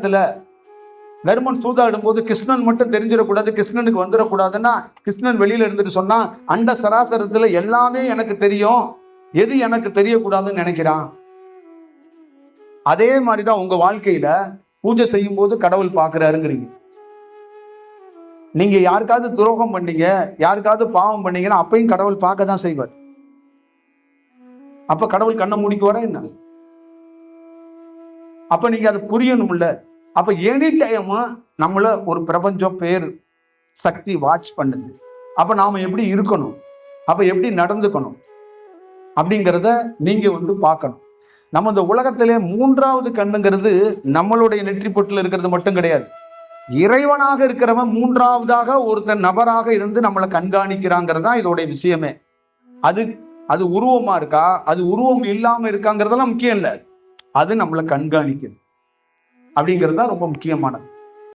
உலகத்துல தர்மன் சூதாடும் போது கிருஷ்ணன் மட்டும் தெரிஞ்சிடக்கூடாது, கிருஷ்ணனுக்கு வந்துடக்கூடாதுன்னா கிருஷ்ணன் வெளியில இருந்துட்டு சொன்னா அண்ட சராசரத்துல எல்லாமே எனக்கு தெரியும், எது எனக்கு தெரியக்கூடாதுன்னு நினைக்கிறான். அதே மாதிரிதான் உங்க வாழ்க்கையில பூஜை செய்யும் போது கடவுள் பார்க்கிறாருங்கிறீங்க. நீங்க யாருக்காவது துரோகம் பண்ணீங்க, யாருக்காவது பாவம் பண்ணீங்கன்னா அப்பயும் கடவுள் பார்க்க தான் செய்வார். அப்ப கடவுள் கண்ணை மூடிக்குவாரா என்ன? அப்ப நீங்க அது புரியணும்ல. அப்ப எனி டைம் நம்மள ஒரு பிரபஞ்சம் பேர் சக்தி வாட்ச் பண்ணுது. அப்ப நாம எப்படி இருக்கணும், அப்ப எப்படி நடந்துக்கணும் அப்படிங்கிறத நீங்க பார்க்கணும். நம்ம இந்த உலகத்திலே மூன்றாவது கண்ணுங்கிறது நம்மளுடைய நெற்றி பொட்டில் இருக்கிறது மட்டும் கிடையாது. இறைவனாக இருக்கிறவன் மூன்றாவதாக ஒருத்தன் நபராக இருந்து நம்மளை கண்காணிக்கிறாங்கிறது தான் இதோடைய விஷயமே. அது உருவமா இருக்கா, அது உருவம் இல்லாம இருக்காங்கிறதெல்லாம் முக்கியம் இல்லை, அது நம்மளை கண்காணிக்குது அப்படிங்கிறது தான் ரொம்ப முக்கியமானது.